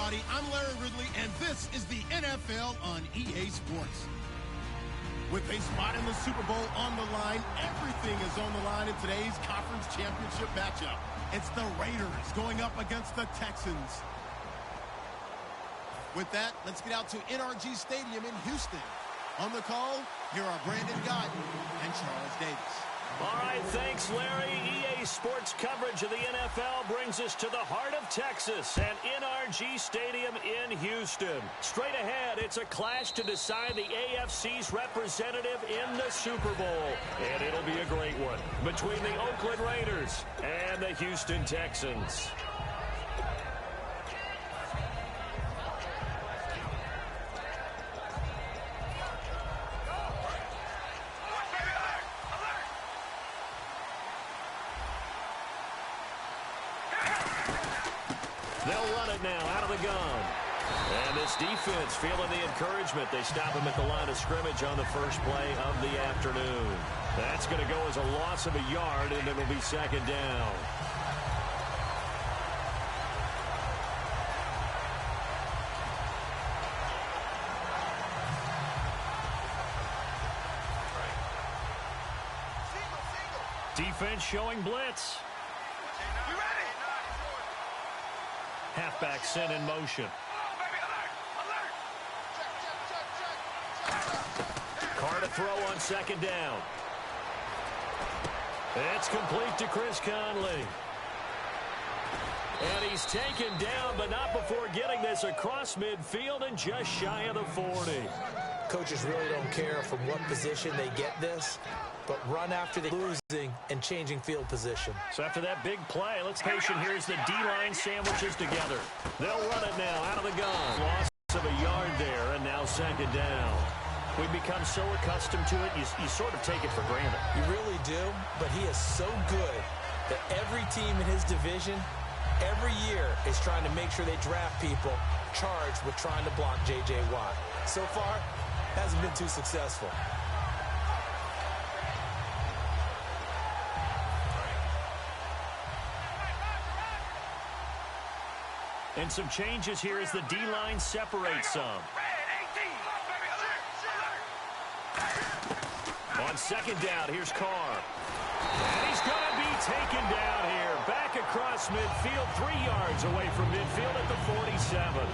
everybody. I'm Larry Ridley, and this is the NFL on EA Sports. With a spot in the Super Bowl on the line, everything is on the line in today's conference championship matchup. It's the Raiders going up against the Texans. With that, let's get out to NRG Stadium in Houston. On the call, here are Brandon Guyton and Charles Davis. All right, thanks, Larry. EA Sports coverage of the NFL brings us to the heart of Texas and NRG Stadium in Houston. Straight ahead, it's a clash to decide the AFC's representative in the Super Bowl. And it'll be a great one between the Oakland Raiders and the Houston Texans. They'll run it now out of the gun. And this defense feeling the encouragement. They stop him at the line of scrimmage on the first play of the afternoon. That's going to go as a loss of a yard, and it'll be second down. Defense showing blitz. Halfback sent in motion. Carr to throw on second down. It's complete to Chris Conley. And he's taken down, but not before getting this across midfield and just shy of the 40. Coaches really don't care from what position they get this, but run after the losing and changing field position. So after that big play, let's patient here as the D-line sandwiches together. They'll run it now out of the gun. Loss of a yard there, and now second down. We've become so accustomed to it, you sort of take it for granted. You really do, but he is so good that every team in his division, every year, is trying to make sure they draft people charged with trying to block J.J. Watt. So far, hasn't been too successful. And some changes here as the D-line separates some. On second down, here's Carr. And he's going to be taken down here. Back across midfield, 3 yards away from midfield at the 47.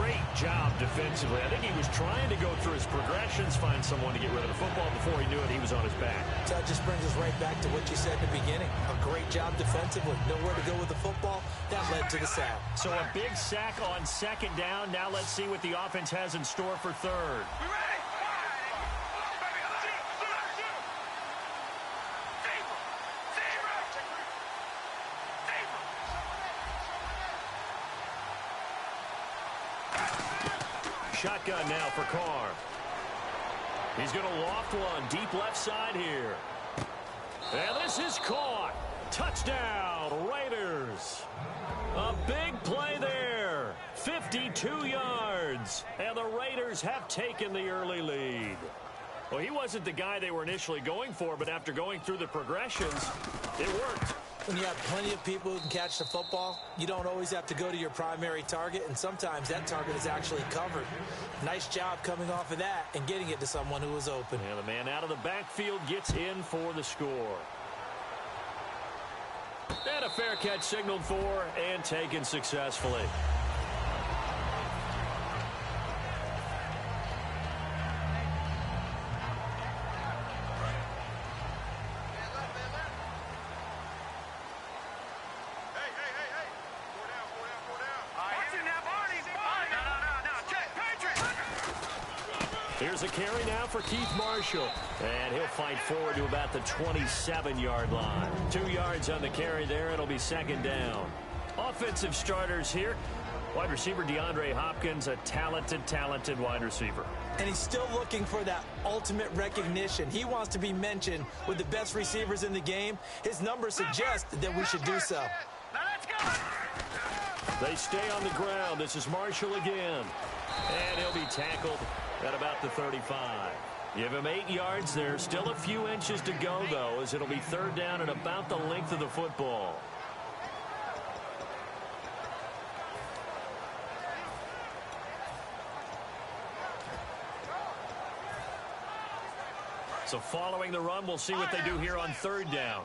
Great job defensively. I think he was trying to go through his progressions, find someone to get rid of the football. Before he knew it, he was on his back. So that just brings us right back to what you said in the beginning. A great job defensively. Nowhere to go with the football. That led to the sack. So a big sack on second down. Now let's see what the offense has in store for third. Shotgun now for Carr. He's going to loft one deep left side here. And this is caught. Touchdown, Raiders. A big play there. 52 yards. And the Raiders have taken the early lead. Well, he wasn't the guy they were initially going for, but after going through the progressions, it worked. When you have plenty of people who can catch the football, you don't always have to go to your primary target, and sometimes that target is actually covered. Nice job coming off of that and getting it to someone who was open. And the man out of the backfield gets in for the score. And a fair catch signaled for and taken successfully. Here's a carry now for Keith Marshall. And he'll fight forward to about the 27-yard line. 2 yards on the carry there. It'll be second down. Offensive starters here. Wide receiver DeAndre Hopkins, a talented wide receiver. And he's still looking for that ultimate recognition. He wants to be mentioned with the best receivers in the game. His numbers suggest that we should do so. They stay on the ground. This is Marshall again. And he'll be tackled at about the 35. Give him 8 yards there. Still a few inches to go, though, as it'll be third down at about the length of the football. So following the run, we'll see what they do here on third down.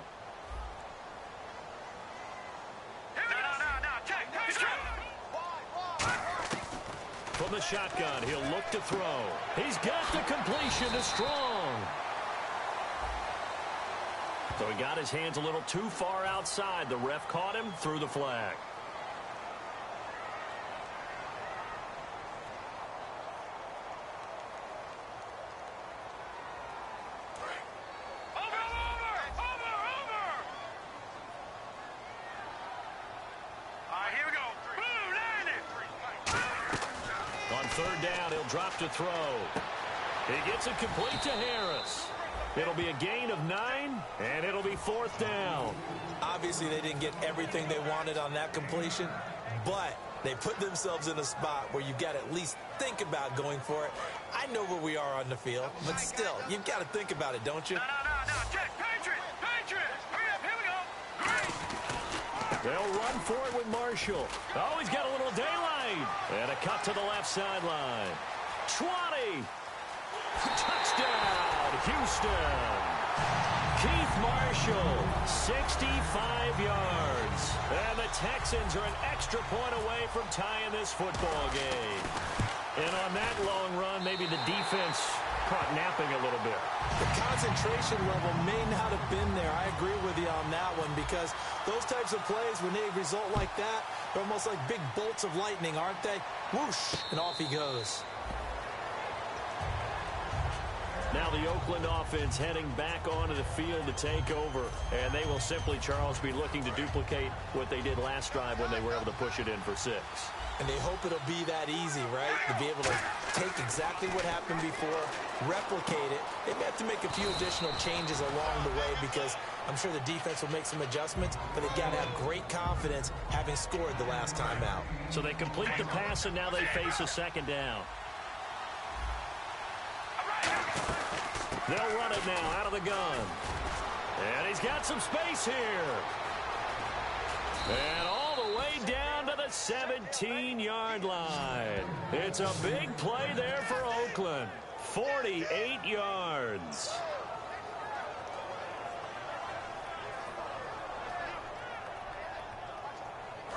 From the shotgun, he'll look to throw. He's got the completion to Strong. So he got his hands a little too far outside. The ref caught him, threw the flag. Third down, he'll drop to throw. He gets it complete to Harris. It'll be a gain of 9, and it'll be fourth down. Obviously, they didn't get everything they wanted on that completion, but they put themselves in a spot where you've got to at least think about going for it. I know where we are on the field, but still, you've got to think about it, don't you? No. Check. Patriots. Hurry up. Here we go. They'll run for it with Marshall. Oh, he's got a little daylight. And a cut to the left sideline. 20. Touchdown, Houston. Keith Marshall, 65 yards. And the Texans are an extra point away from tying this football game. And on that long run, maybe the defense caught napping a little bit. The concentration level may not have been there. I agree with you on that one, because those types of plays, when they result like that, they're almost like big bolts of lightning, aren't they? Whoosh, and off he goes. Now the Oakland offense heading back onto the field to take over. And they will simply, Charles, be looking to duplicate what they did last drive when they were able to push it in for 6. And they hope it'll be that easy, right? To be able to take exactly what happened before, replicate it. They may have to make a few additional changes along the way, because I'm sure the defense will make some adjustments, but they've got to have great confidence having scored the last time out. So they complete the pass, and now they face a second down. They'll run it now out of the gun. And he's got some space here. And all the way down to the 17-yard line. It's a big play there for Oakland. 48 yards.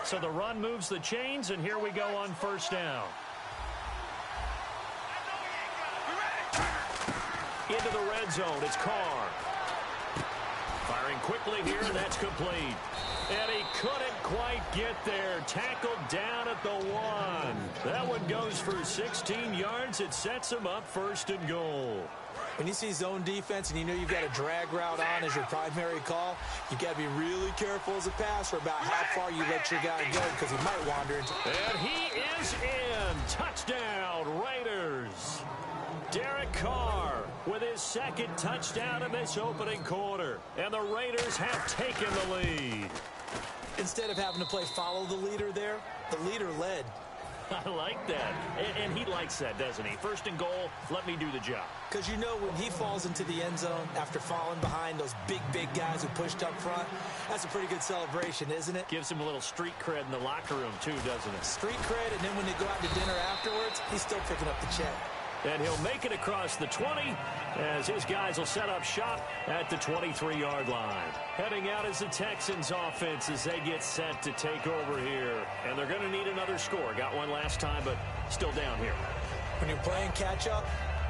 So the run moves the chains, and here we go on first down. Into the red zone, it's Carr. Firing quickly here, and that's complete. And he couldn't quite get there. Tackled down at the 1. That one goes for 16 yards. It sets him up first and goal. When you see zone defense and you know you've got a drag route on as your primary call, you've got to be really careful as a passer about how far you let your guy go, because he might wander into... And he is in. Touchdown, Raiders. Derek Carr with his second touchdown in this opening quarter. And the Raiders have taken the lead. Instead of having to play follow the leader there, the leader led. I like that. And he likes that, doesn't he? First and goal, let me do the job. Because you know when he falls into the end zone after falling behind those big guys who pushed up front, that's a pretty good celebration, isn't it? Gives him a little street cred in the locker room, too, doesn't it? Street cred, and then when they go out to dinner afterwards, he's still picking up the check. And he'll make it across the 20 as his guys will set up shop at the 23-yard line. Heading out is the Texans offense as they get set to take over here. And they're going to need another score. Got one last time, but still down here. When you're playing catch-up,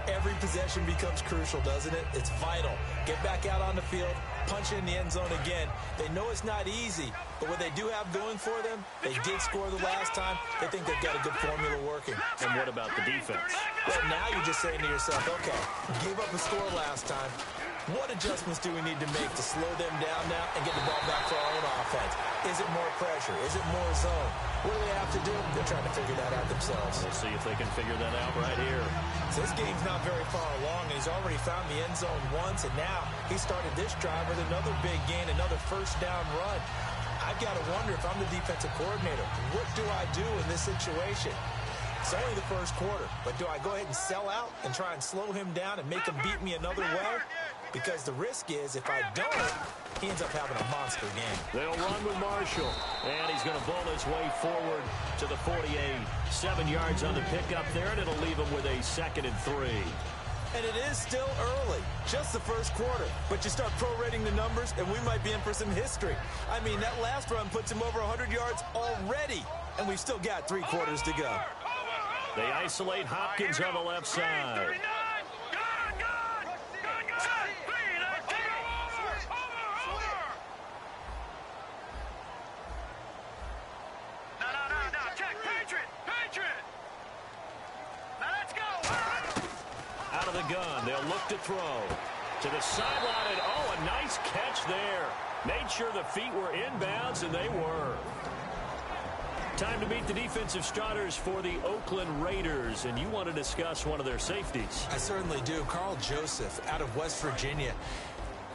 every possession becomes crucial, doesn't it? It's vital. Get back out on the field, punch it in the end zone again. They know it's not easy, but what they do have going for them, they did score the last time. They think they've got a good formula working. And what about the defense? Well, now you're just saying to yourself, okay, gave up a score last time. What adjustments do we need to make to slow them down now and get the ball back for our own offense? Is it more pressure? Is it more zone? What do they have to do? They're trying to figure that out themselves. We'll see if they can figure that out right here. So this game's not very far along, and he's already found the end zone once, and now he started this drive with another big gain, another first down run. I've got to wonder, if I'm the defensive coordinator, what do I do in this situation? It's only the first quarter, but do I go ahead and sell out and try and slow him down and make him beat me another way? Because the risk is, if I don't, he ends up having a monster game. They'll run with Marshall, and he's going to bowl his way forward to the 48. 7 yards on the pickup there, and it'll leave him with a 2nd and 3. And it is still early, just the first quarter. But you start prorating the numbers, and we might be in for some history. I mean, that last run puts him over 100 yards already, and we've still got 3 quarters to go. They isolate Hopkins on the left side. Out of the gun, they'll look to throw. To the sideline, and oh, a nice catch there. Made sure the feet were inbounds, and they were. Time to meet the defensive starters for the Oakland Raiders, and you want to discuss one of their safeties. I certainly do. Carl Joseph out of West Virginia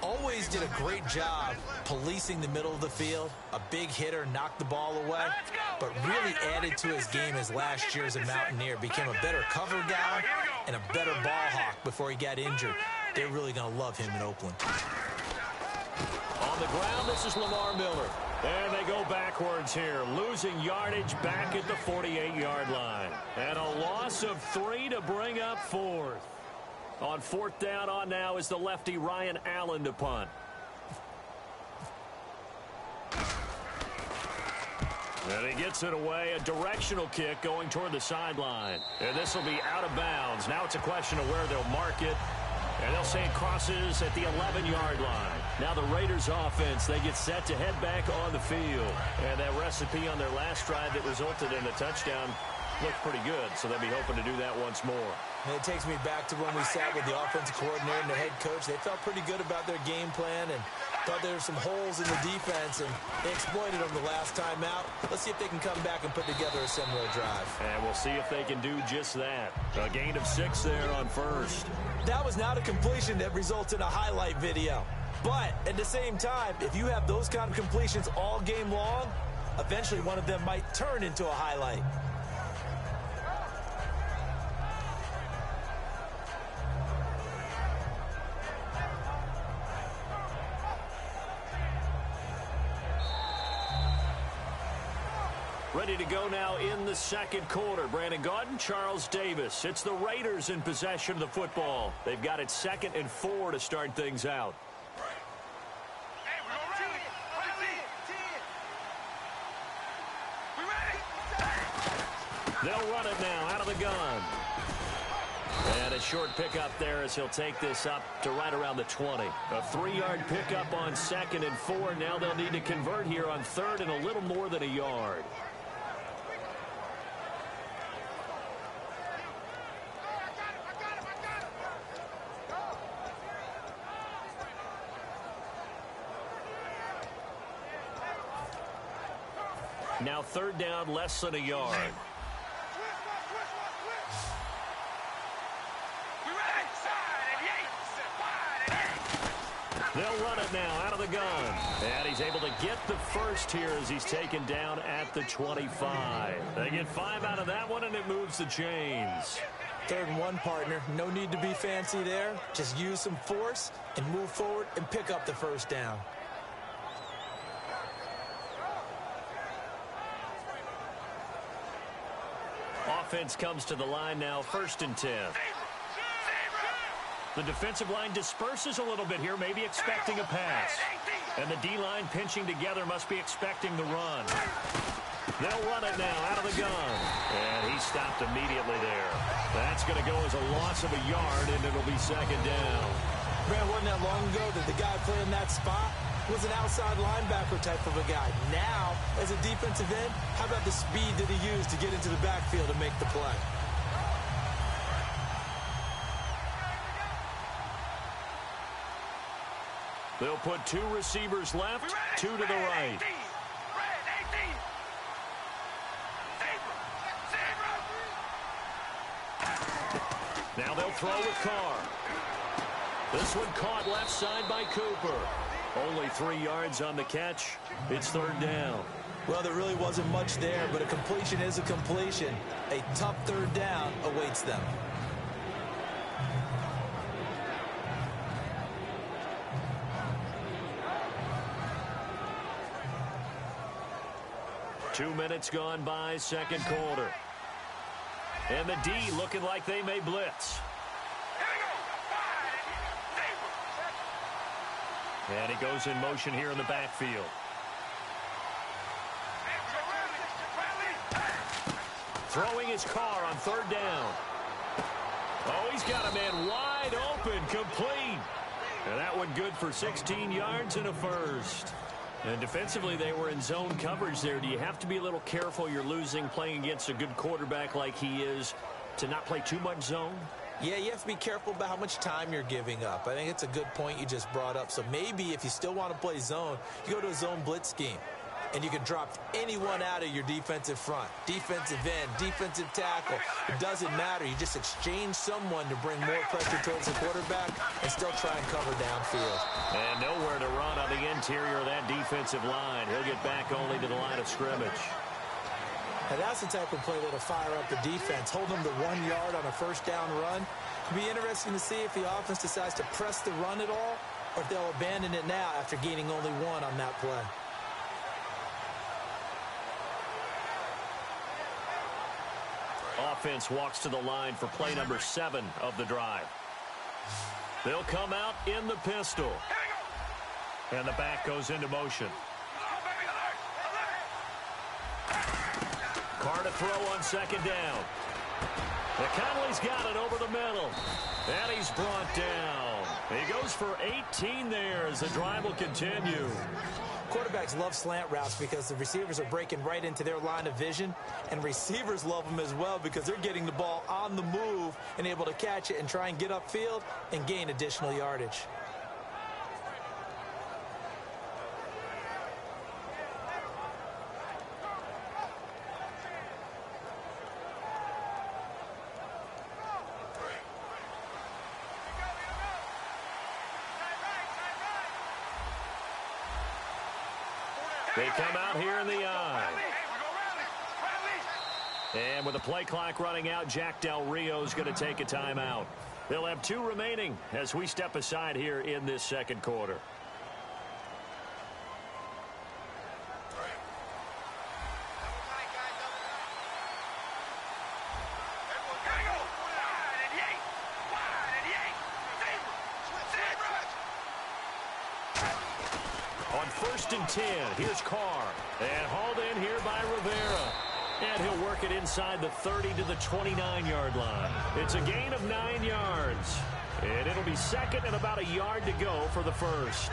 always did a great job policing the middle of the field. A big hitter, knocked the ball away, but really added to his game as last year as a Mountaineer. Became a better cover guy and a better ball hawk before he got injured. They're really going to love him in Oakland. On the ground, this is Lamar Miller. And they go backwards here, losing yardage back at the 48-yard line. And a loss of 3 to bring up 4th. On 4th down on now is the lefty Ryan Allen to punt. And he gets it away, a directional kick going toward the sideline. And this will be out of bounds. Now it's a question of where they'll mark it. And they'll say it crosses at the 11-yard line. Now the Raiders offense, they get set to head back on the field. And that recipe on their last drive that resulted in a touchdown looked pretty good, so they'll be hoping to do that once more. And it takes me back to when we sat with the offensive coordinator and the head coach. They felt pretty good about their game plan and thought there were some holes in the defense, and they exploited them the last time out. Let's see if they can come back and put together a similar drive. And we'll see if they can do just that. A gain of 6 there on first. That was not a completion that results in a highlight video. But at the same time, if you have those kind of completions all game long, eventually one of them might turn into a highlight. Ready to go now in the second quarter. Brandon Gaudin, Charles Davis. It's the Raiders in possession of the football. They've got it 2nd and 4 to start things out. They'll run it now out of the gun. And a short pickup there as he'll take this up to right around the 20. A 3-yard pickup on 2nd and 4. Now they'll need to convert here on 3rd and a little more than a yard. Now 3rd down, less than a yard. They'll run it now out of the gun. And he's able to get the first here as he's taken down at the 25. They get 5 out of that one, and it moves the chains. 3rd and 1, partner. No need to be fancy there. Just use some force and move forward and pick up the first down. Offense comes to the line now, 1st and 10. The defensive line disperses a little bit here, maybe expecting a pass. And the D-line pinching together must be expecting the run. They'll run it now out of the gun. And he stopped immediately there. That's going to go as a loss of a yard, and it'll be 2nd down. Man, wasn't that long ago that the guy playing that spot was an outside linebacker type of a guy. Now, as a defensive end, how about the speed that he used to get into the backfield and make the play? They'll put 2 receivers left, 2 to the right. Now they'll throw with Carr. This one caught left side by Cooper. Only 3 yards on the catch. It's 3rd down. Well, there really wasn't much there, but a completion is a completion. A tough 3rd down awaits them. Two minutes gone by, 2nd quarter. And the D looking like they may blitz. And he goes in motion here in the backfield. Throwing his car on third down. Oh, he's got a man wide open, complete. And that one good for 16 yards and a first. And defensively, they were in zone coverage there. Do you have to be a little careful you're losing playing against a good quarterback like he is to not play too much zone? Yeah, you have to be careful about how much time you're giving up. I think it's a good point you just brought up. So maybe if you still want to play zone, you go to a zone blitz scheme. And you can drop anyone out of your defensive front, defensive end, defensive tackle. It doesn't matter. You just exchange someone to bring more pressure towards the quarterback and still try and cover downfield. And nowhere to run on the interior of that defensive line. He'll get back only to the line of scrimmage. And that's the type of play that'll fire up the defense. Hold them to 1 yard on a first down run. It'll be interesting to see if the offense decides to press the run at all or if they'll abandon it now after gaining only one on that play. Offense walks to the line for play number 7 of the drive. They'll come out in the pistol. And the back goes into motion. Carr to throw on second down. McConnelly's got it over the middle. And he's brought down. He goes for 18 there as the drive will continue. Quarterbacks love slant routes because the receivers are breaking right into their line of vision, and receivers love them as well because they're getting the ball on the move and able to catch it and try and get upfield and gain additional yardage. They come out here in the eye. And with the play clock running out, Jack Del Rio's going to take a timeout. They'll have 2 remaining as we step aside here in this second quarter. On 1st and 10, here's Carr. And hauled in here by Rivera. And he'll work it inside the 30 to the 29-yard line. It's a gain of 9 yards. And it'll be second and about a yard to go for the first.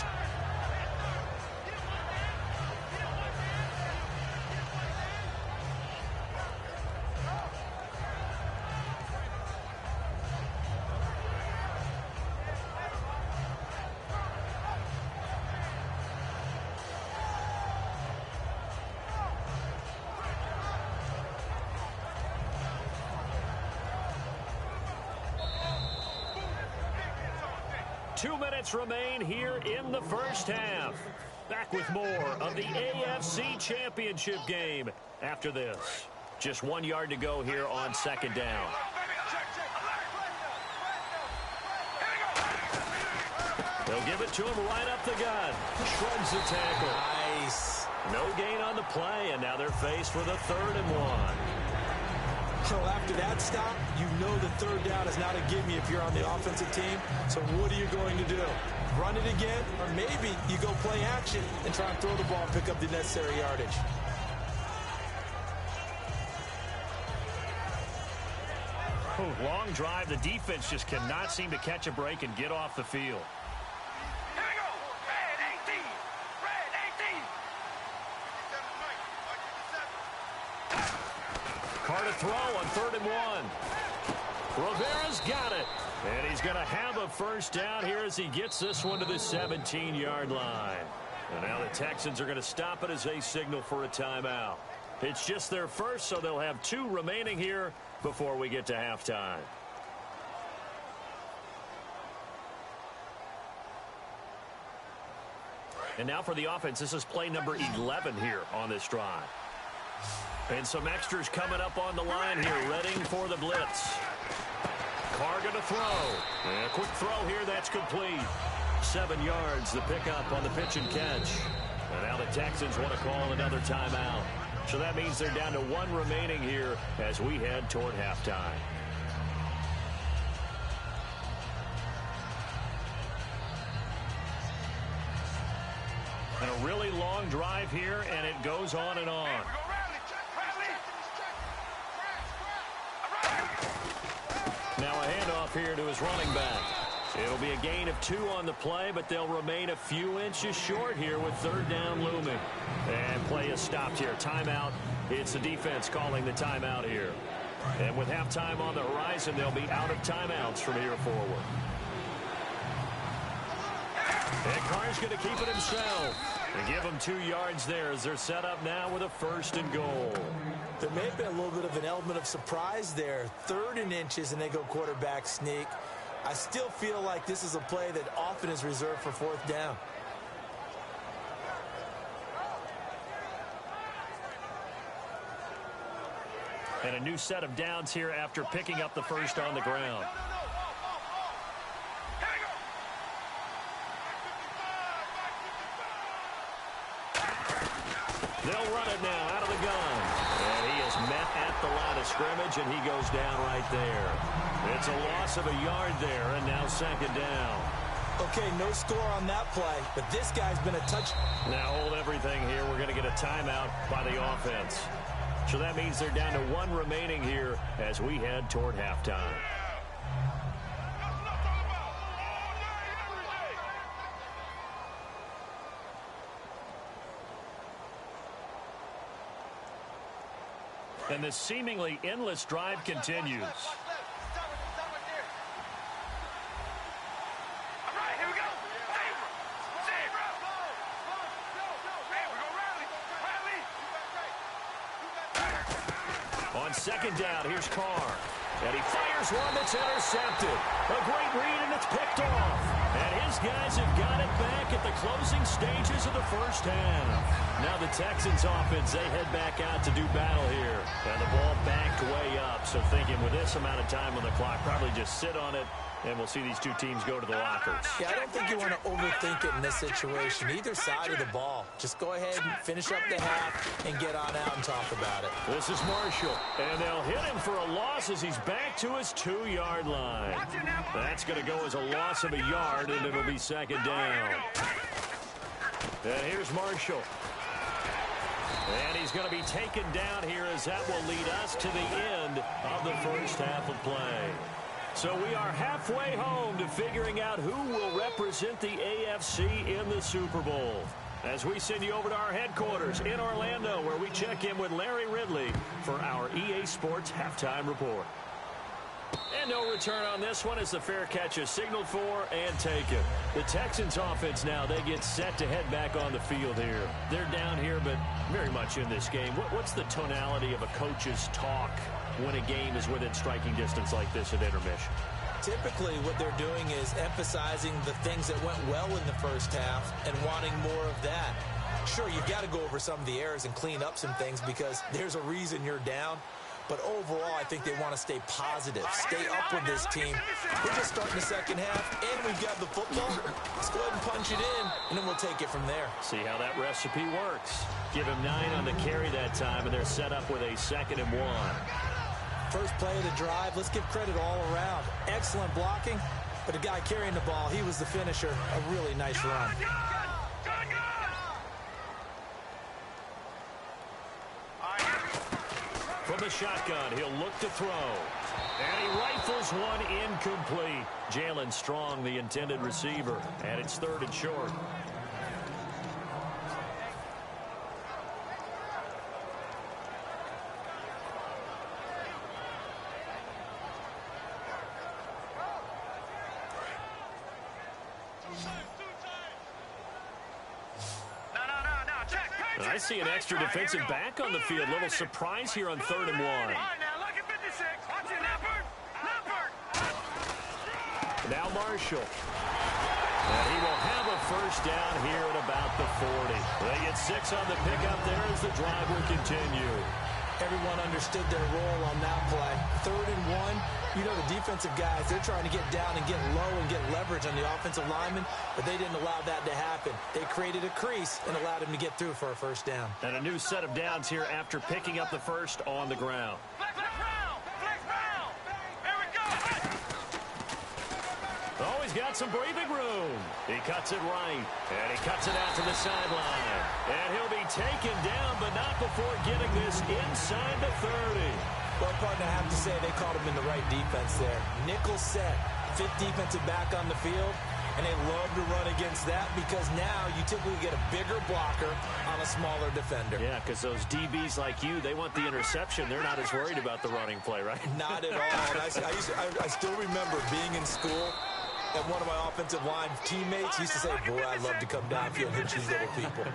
Two minutes remain here in the first half. Back with more of the AFC Championship game after this. Just 1 yard to go here on second down. They'll give it to him right up the gut. Shrugs the tackle. Nice. No gain on the play, and now they're faced with a 3rd and 1. So after that stop, you know the third down is not a gimme if you're on the offensive team. So what are you going to do? Run it again? Or maybe you go play action and try and throw the ball and pick up the necessary yardage. Long drive. The defense just cannot seem to catch a break and get off the field. Carr to throw on 3rd and 1. Rivera's got it. And he's going to have a first down here as he gets this one to the 17-yard line. And now the Texans are going to stop it as they signal for a timeout. It's just their first, so they'll have 2 remaining here before we get to halftime. And now for the offense, this is play number 11 here on this drive. And some extras coming up on the line here, readying for the blitz. Carr going to throw. And a quick throw here, that's complete. 7 yards, the pickup on the pitch and catch. And now the Texans want to call another timeout. So that means they're down to 1 remaining here as we head toward halftime. really long drive here, and it goes on and on. Now a handoff here to his running back. It'll be a gain of 2 on the play, but they'll remain a few inches short here with 3rd down looming. And play is stopped here. Timeout. It's the defense calling the timeout here. And with halftime on the horizon, they'll be out of timeouts from here forward. And Carr's going to keep it himself. And give them 2 yards there as they're set up now with a 1st and goal. There may have been a little bit of an element of surprise there. 3rd and inches, and they go quarterback sneak. I still feel like this is a play that often is reserved for 4th down. And a new set of downs here after picking up the 1st on the ground. They'll run it now out of the gun. And he is met at the line of scrimmage, and he goes down right there. It's a loss of a yard there, and now 2nd down. Okay, no score on that play, but this guy's been a touch. Now hold everything here. We're going to get a timeout by the offense. So that means they're down to 1 remaining here as we head toward halftime. And the seemingly endless drive continues. On 2nd down, here's Carr. And he fires one that's intercepted. A great read, and it's picked off. And his guys have got it back at the closing stages of the 1st half. Now the Texans offense, they head back out to do battle here. And the ball backed way up. So thinking with this amount of time on the clock, probably just sit on it. And we'll see these 2 teams go to the lockers. Yeah, I don't think you want to overthink it in this situation. Either side of the ball. Just go ahead and finish up the half and get on out and talk about it. This is Marshall. And they'll hit him for a loss as he's back to his 2-yard line. That's going to go as a loss of a yard, and it'll be 2nd down. And here's Marshall. And he's going to be taken down here as that will lead us to the end of the 1st half of play. So we are halfway home to figuring out who will represent the AFC in the Super Bowl. As we send you over to our headquarters in Orlando, where we check in with Larry Ridley for our EA Sports Halftime Report. And no return on this one as the fair catch is signaled for and taken. The Texans offense now, they get set to head back on the field here. They're down here, but very much in this game. What's the tonality of a coach's talk when a game is within striking distance like this at intermission? Typically, what they're doing is emphasizing the things that went well in the 1st half and wanting more of that. Sure, you've got to go over some of the errors and clean up some things because there's a reason you're down. But overall, I think they want to stay positive, stay up with this team. We're just starting the 2nd half, and we've got the football. Let's go ahead and punch it in, and then we'll take it from there. See how that recipe works. Give him 9 on the carry that time, and they're set up with a 2nd and 1. First play of the drive, let's give credit all around. Excellent blocking, but the guy carrying the ball, he was the finisher. A really nice run. From the shotgun, he'll look to throw. And he rifles one incomplete. Jalen Strong, the intended receiver, and it's 3rd and short. I see an extra defensive back on the field. Little surprise here on 3rd and 1. Now Marshall. And he will have a 1st down here at about the 40. They get 6 on the pickup there as the drive will continue. Everyone understood their role on that play. 3rd and 1. You know, the defensive guys, they're trying to get down and get low and get leverage on the offensive linemen, but they didn't allow that to happen. They created a crease and allowed him to get through for a 1st down. And a new set of downs here after picking up the 1st on the ground. Oh, he's got some breathing room. He cuts it right, and he cuts it out to the sideline. And he'll be taken down, but not before getting this inside the 30. Well, partner, I have to say they called him in the right defense there. Nickel set, fifth defensive back on the field, and they love to run against that because now you typically get a bigger blocker on a smaller defender. Yeah, because those DBs like you, they want the interception. They're not as worried about the running play, right? Not at all. And I still remember being in school, and one of my offensive line teammates used to say, boy, I'd love to come downfield and hit these little people.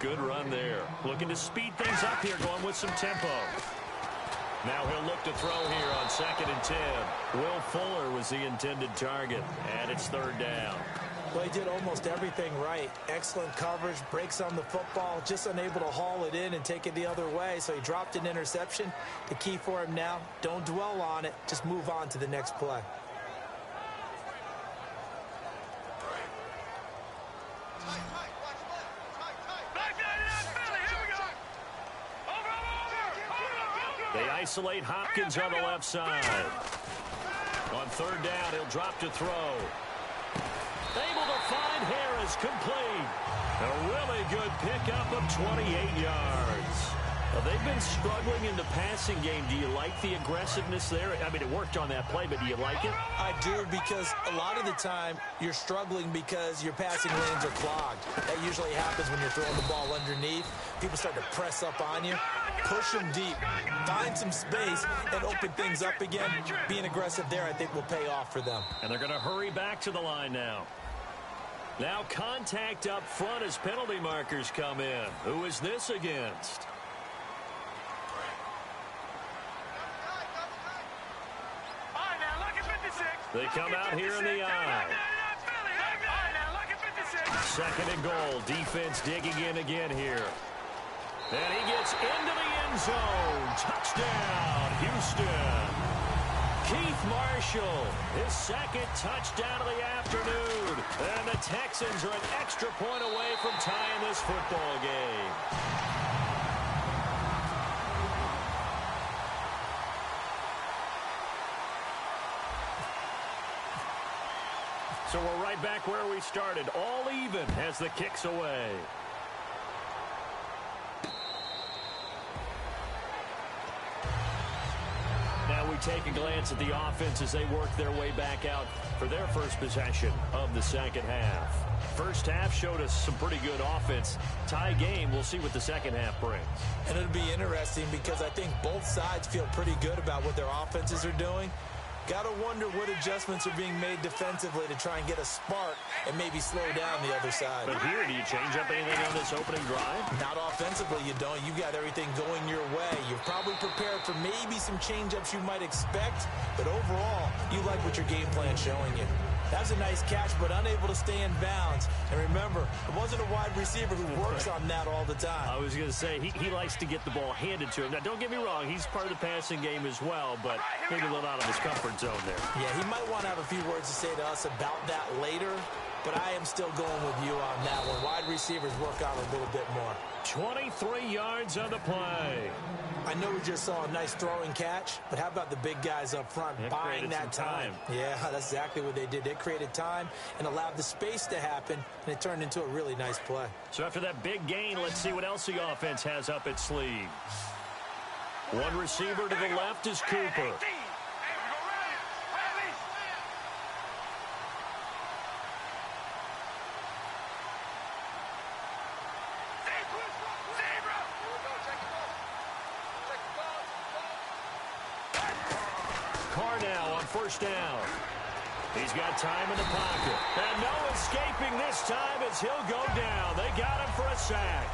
Good run there. Looking to speed things up here, going with some tempo. Now he'll look to throw here on 2nd and 10. Will Fuller was the intended target, and it's 3rd down. Well, he did almost everything right. Excellent coverage, breaks on the football, just unable to haul it in and take it the other way, so he dropped an interception. The key for him now, don't dwell on it, just move on to the next play. They isolate Hopkins on the left side. On 3rd down, he'll drop to throw. Able to find Harris, complete. A really good pickup of 28 yards. Well, they've been struggling in the passing game. Do you like the aggressiveness there? I mean, it worked on that play, but do you like it? I do, because a lot of the time you're struggling because your passing lanes are clogged. That usually happens when you're throwing the ball underneath. People start to press up on you. Push them deep. Find some space and open things up again. Being aggressive there, I think, will pay off for them. And they're going to hurry back to the line now. Now contact up front as penalty markers come in. Who is this against? They come out here in the eye. 2nd and goal. Defense digging in again here. And he gets into the end zone. Touchdown, Houston. Keith Marshall, his 2nd touchdown of the afternoon. And the Texans are an extra point away from tying this football game. So we're right back where we started, all even as the kick's away. Now we take a glance at the offense as they work their way back out for their first possession of the 2nd half. First half showed us some pretty good offense. Tie game, we'll see what the 2nd half brings. And it'll be interesting because I think both sides feel pretty good about what their offenses are doing. Got to wonder what adjustments are being made defensively to try and get a spark and maybe slow down the other side. But here, do you change up anything on this opening drive? Not offensively, you don't. You got everything going your way. You're probably prepared for maybe some change-ups you might expect, but overall, you like what your game plan's showing you. That was a nice catch, but unable to stay in bounds. And remember, it wasn't a wide receiver who works on that all the time. I was going to say, he likes to get the ball handed to him. Now, don't get me wrong, he's part of the passing game as well, but maybe a little out of his comfort zone there. Yeah, he might want to have a few words to say to us about that later, but I am still going with you on that one. Wide receivers work on a little bit more. 23 yards on the play. I know we just saw a nice throwing catch, but how about the big guys up front buying that time? Yeah, that's exactly what they did. They created time and allowed the space to happen, and it turned into a really nice play. So after that big gain, let's see what else the offense has up its sleeve. One receiver to the left is Cooper. First down. He's got time in the pocket. And no escaping this time as he'll go down. They got him for a sack.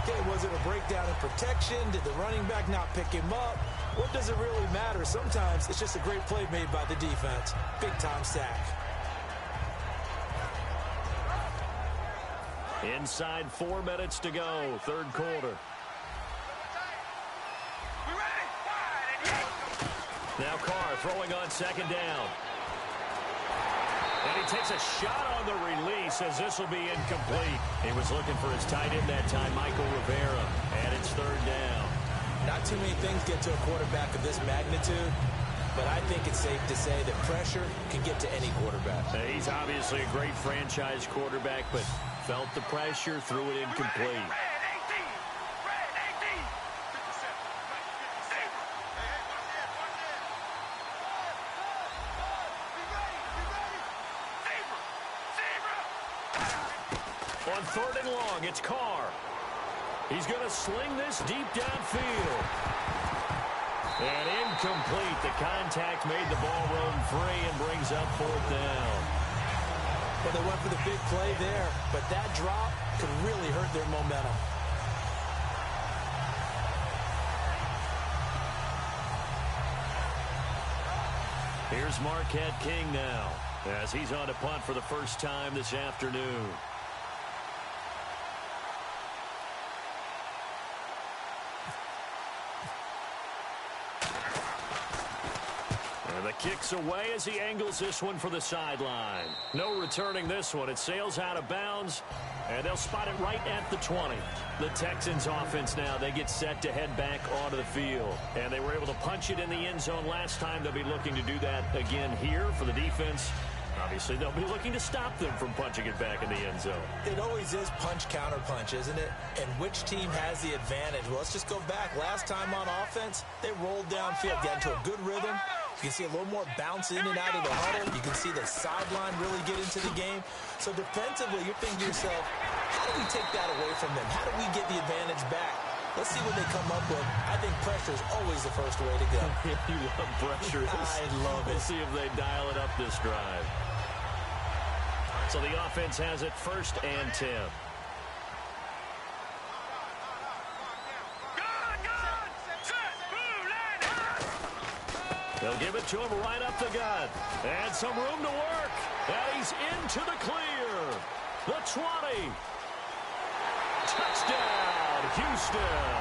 Okay, was it a breakdown in protection? Did the running back not pick him up? What does it really matter? Sometimes it's just a great play made by the defense. Big-time sack. Inside 4 minutes to go, 3rd quarter. Now Carr throwing on 2nd down. And he takes a shot on the release as this will be incomplete. He was looking for his tight end that time, Michael Rivera. And it's 3rd down. Not too many things get to a quarterback of this magnitude. but I think it's safe to say that pressure can get to any quarterback. He's obviously a great franchise quarterback, but felt the pressure, threw it incomplete. On 3rd and long, it's Carr. He's going to sling this deep downfield. And incomplete. The contact made the ball roam free and brings up 4th down. Well, they went for the big play there, but that drop could really hurt their momentum. Here's Marquette King now, as he's on to punt for the first time this afternoon. And the kick's away as he angles this one for the sideline. No returning this one. It sails out of bounds, and they'll spot it right at the 20. The Texans offense now, they get set to head back onto the field. And they were able to punch it in the end zone last time. They'll be looking to do that again here for the defense. Obviously, they'll be looking to stop them from punching it back in the end zone. It always is punch-counter-punch, isn't it? And which team has the advantage? Well, let's just go back. Last time on offense, they rolled downfield, got into a good rhythm. You can see a little more bounce in and out of the huddle. You can see the sideline really get into the game. So defensively, you're thinking to yourself, how do we take that away from them? How do we get the advantage back? Let's see what they come up with. I think pressure is always the first way to go. You love pressure. I love it. We'll see if they dial it up this drive. So the offense has it 1st and 10. They'll give it to him right up the gut. And some room to work. And he's into the clear. The 20. Touchdown, Houston.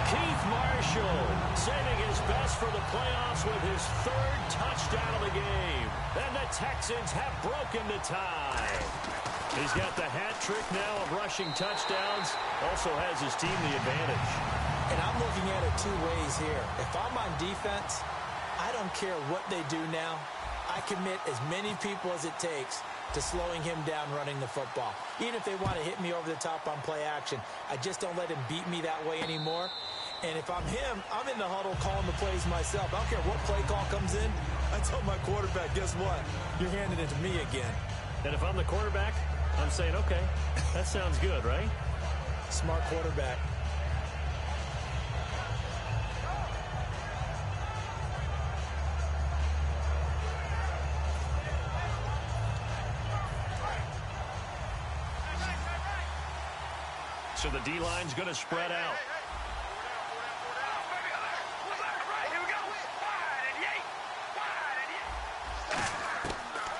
Keith Marshall saving his best for the playoffs with his 3rd touchdown of the game. And the Texans have broken the tie. He's got the hat trick now of rushing touchdowns. Also has his team the advantage. And I'm looking at it 2 ways here. If I'm on defense, I don't care what they do now. I commit as many people as it takes to slowing him down running the football. Even if they want to hit me over the top on play action, I just don't let him beat me that way anymore. And if I'm him, I'm in the huddle calling the plays myself. I don't care what play call comes in. I tell my quarterback, guess what? You're handing it to me again. And if I'm the quarterback, I'm saying, okay, that sounds good, right? Smart quarterback. So the D-line's going to spread out.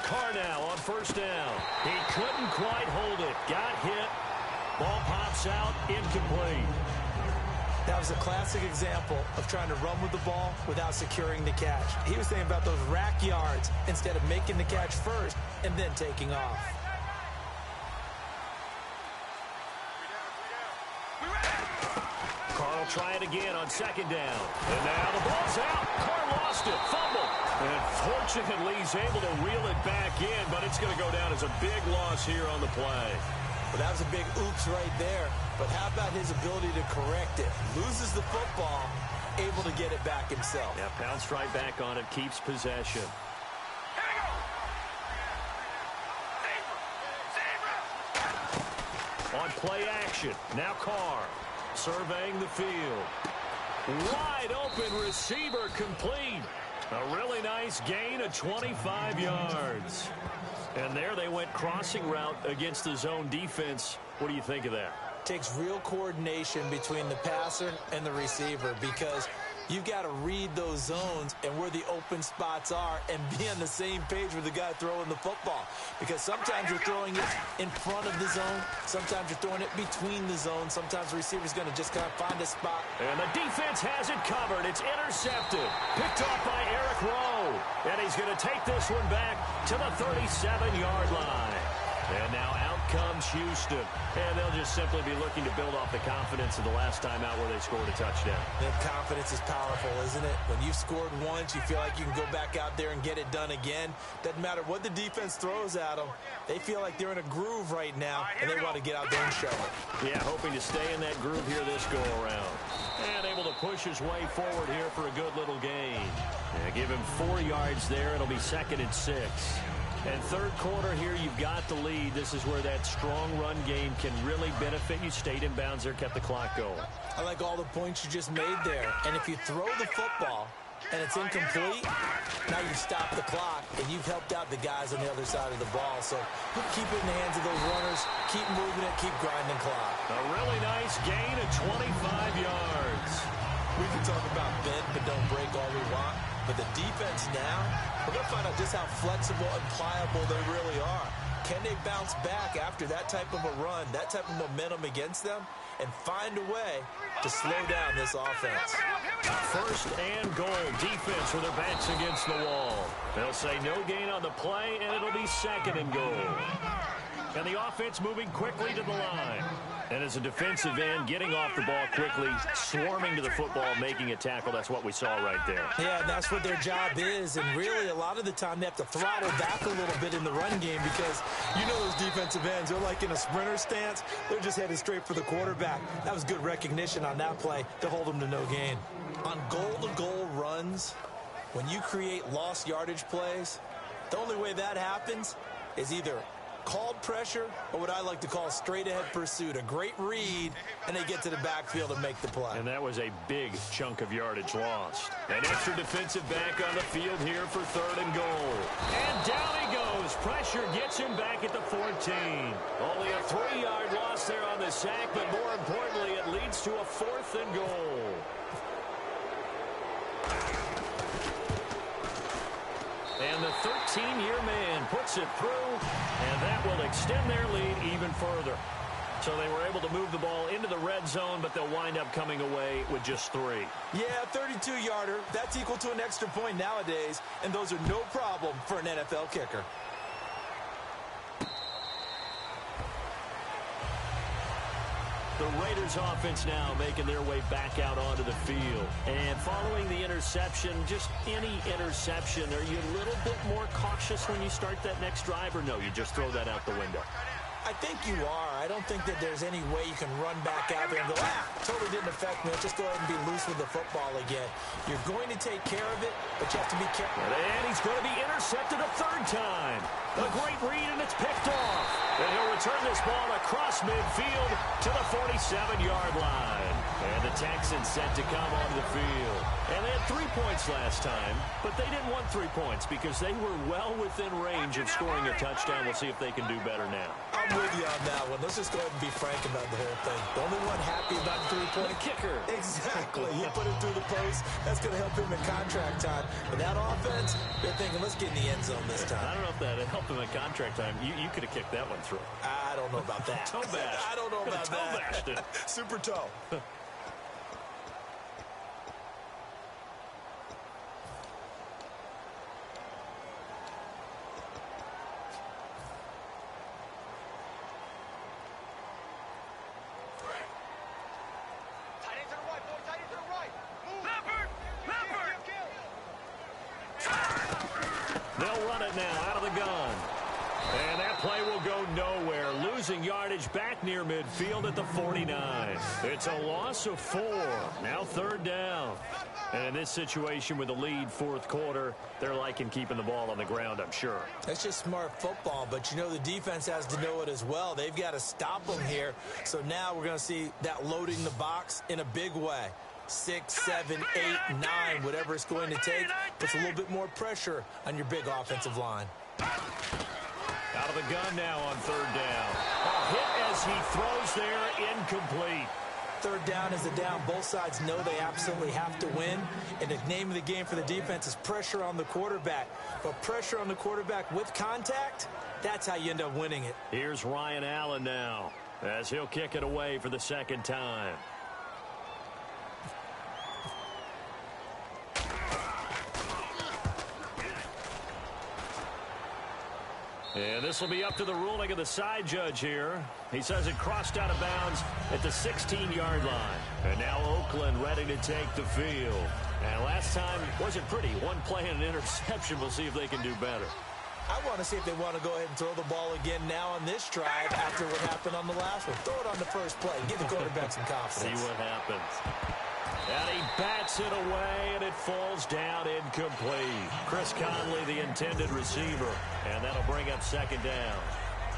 Carr now on 1st down. He couldn't quite hold it. Got hit. Ball pops out. Incomplete. That was a classic example of trying to run with the ball without securing the catch. He was thinking about those rack yards instead of making the catch first and then taking off. Try it again on 2nd down. And now the ball's out. Carr lost it. Fumble. And fortunately, he's able to reel it back in, but it's going to go down as a big loss here on the play. Well, that was a big oops right there. But how about his ability to correct it? Loses the football, able to get it back himself. Yeah, pounced right back on it, keeps possession. On play action, now Carr. Surveying the field. Wide open receiver complete. A really nice gain of 25 yards. And there they went crossing route against the zone defense. What do you think of that? Takes real coordination between the passer and the receiver because you've got to read those zones and where the open spots are and be on the same page with the guy throwing the football. Because sometimes you're throwing it in front of the zone. Sometimes you're throwing it between the zones. Sometimes the receiver's going to just kind of find a spot. And the defense has it covered. It's intercepted. Picked off by Eric Rowe. And he's going to take this one back to the 37-yard line. And now out comes Houston. And they'll just simply be looking to build off the confidence of the last time out where they scored a touchdown. That confidence is powerful, isn't it? When you've scored once, you feel like you can go back out there and get it done again. Doesn't matter what the defense throws at them. They feel like they're in a groove right now, and they want to get out there and show it. Yeah, hoping to stay in that groove here this go-around. And able to push his way forward here for a good little gain. Yeah, give him 4 yards there. It'll be 2nd and 6. And third quarter here, you've got the lead. This is where that strong run game can really benefit you. Stayed in bounds there, kept the clock going. I like all the points you just made there. And if you throw the football and it's incomplete, now you've stopped the clock and you've helped out the guys on the other side of the ball. So keep it in the hands of those runners. Keep moving it. Keep grinding clock. A really nice gain of 25 yards. We can talk about bend but don't break all we want. But the defense now, we're going to find out just how flexible and pliable they really are. Can they bounce back after that type of a run, that type of momentum against them, and find a way to slow down this offense? 1st and goal. Defense with their backs against the wall. They'll say no gain on the play, and it'll be 2nd and goal. And the offense moving quickly to the line. And as a defensive end, getting off the ball quickly, swarming to the football, making a tackle. That's what we saw right there. Yeah, and that's what their job is. And really, a lot of the time, they have to throttle back a little bit in the run game because you know those defensive ends, they're like in a sprinter stance. They're just headed straight for the quarterback. That was good recognition on that play to hold them to no gain. On goal-to-goal runs, when you create lost yardage plays, the only way that happens is either called pressure, or what I like to call straight-ahead pursuit. A great read, and they get to the backfield and make the play. And that was a big chunk of yardage lost. An extra defensive back on the field here for 3rd and goal. And down he goes. Pressure gets him back at the 14. Only a 3-yard loss there on the sack, but more importantly, it leads to a 4th and goal. And the 13-year man puts it through, and that will extend their lead even further. So they were able to move the ball into the red zone, but they'll wind up coming away with just 3. Yeah, 32-yarder. That's equal to an extra point nowadays, and those are no problem for an NFL kicker. The Raiders offense now making their way back out onto the field. And following the interception, just any interception, are you a little bit more cautious when you start that next drive, or no, you just throw that out the window? I think you are. I don't think that there's any way you can run back out there and go, totally didn't affect me. Let's just go ahead and be loose with the football again. You're going to take care of it, but you have to be careful. And he's going to be intercepted a 3rd time. A great read, and it's picked off. And he'll return this ball across midfield to the 47-yard line. And the Texans set to come onto the field. And they had 3 points last time, but they didn't want 3 points because they were well within range of scoring a touchdown. We'll see if they can do better now. I'm with you on that one. Let's just go ahead and be frank about the whole thing. The only one happy about the 3-point kicker. Exactly. He put it through the post. That's going to help him in contract time. But that offense, they're thinking, let's get in the end zone this time. I don't know if that helped him in contract time. You could have kicked that one through. I don't know about that. Toe bash. I don't know about toe bashed it. Super toe. They'll run it now out of the gun. And that play will go nowhere. Losing yardage back near midfield at the 49. It's a loss of 4. Now 3rd down. And in this situation with the lead 4th quarter, they're liking keeping the ball on the ground, I'm sure. That's just smart football, but you know the defense has to know it as well. They've got to stop them here. So now we're going to see that loading the box in a big way. 6, 7, 8, 9, whatever it's going to take, puts a little bit more pressure on your big offensive line. Out of the gun now on 3rd down. A hit as he throws there, incomplete. 3rd down is a down. Both sides know they absolutely have to win. And the name of the game for the defense is pressure on the quarterback. But pressure on the quarterback with contact, that's how you end up winning it. Here's Ryan Allen now as he'll kick it away for the 2nd time. And this will be up to the ruling of the side judge here. He says it crossed out of bounds at the 16-yard line. And now Oakland ready to take the field. And last time wasn't pretty. One play and an interception. We'll see if they can do better. I want to see if they want to go ahead and throw the ball again now on this drive after what happened on the last one. Throw it on the first play. Give the quarterback some confidence. See what happens. And he bats it away, and it falls down incomplete. Chris Conley, the intended receiver, and that'll bring up second down.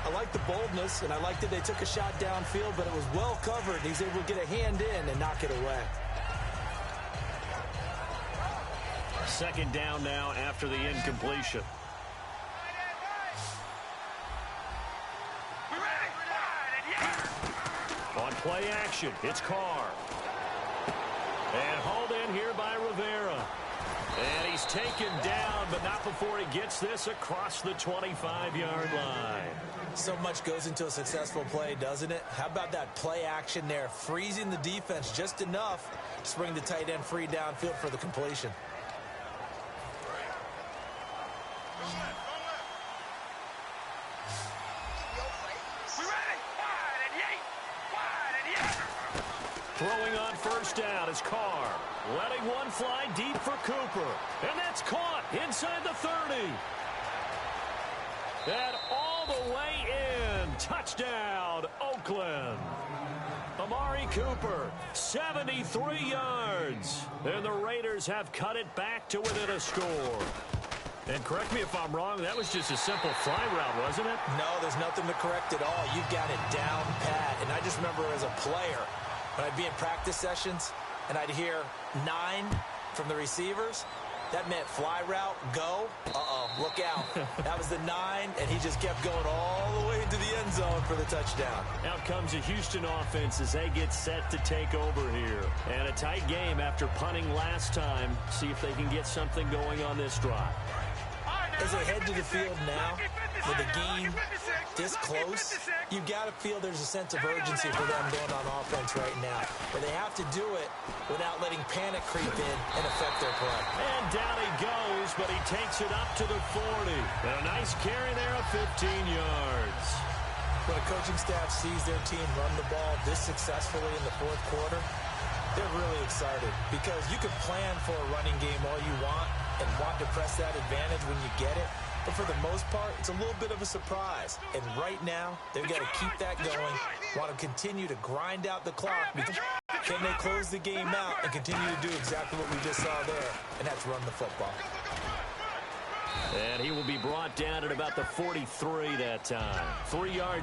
I like the boldness, and I like that they took a shot downfield, but it was well covered. He's able to get a hand in and knock it away. Second down now after the incompletion. On play action, it's Carr. And hauled in here by Rivera. And he's taken down, but not before he gets this across the 25-yard line. So much goes into a successful play, doesn't it? How about that play action there? Freezing the defense just enough to bring the tight end free downfield for the completion. Throwing on first down is Carr. Letting one fly deep for Cooper. And that's caught inside the 30. And all the way in. Touchdown, Oakland. Amari Cooper, 73 yards. And the Raiders have cut it back to within a score. And correct me if I'm wrong, that was just a simple fly route, wasn't it? No, there's nothing to correct at all. You've got it down pat. And I just remember as a player, when I'd be in practice sessions and I'd hear 9 from the receivers, that meant fly route, go. Look out. That was the 9, and he just kept going all the way into the end zone for the touchdown. Out comes the Houston offense as they get set to take over here. And a tight game after punting last time. See if they can get something going on this drive. As they head to the field now, with the game this close, you've got to feel there's a sense of urgency for them going on offense right now. But they have to do it without letting panic creep in and affect their play. And down he goes, but he takes it up to the 40. And a nice carry there of 15 yards. When a coaching staff sees their team run the ball this successfully in the fourth quarter, they're really excited because you can plan for a running game all you want and want to press that advantage when you get it. But for the most part, it's a little bit of a surprise. And right now, they've got to keep that going, want to continue to grind out the clock. Can they close the game out and continue to do exactly what we just saw there, and that's run the football. And he will be brought down at about the 43 that time. 3 yards.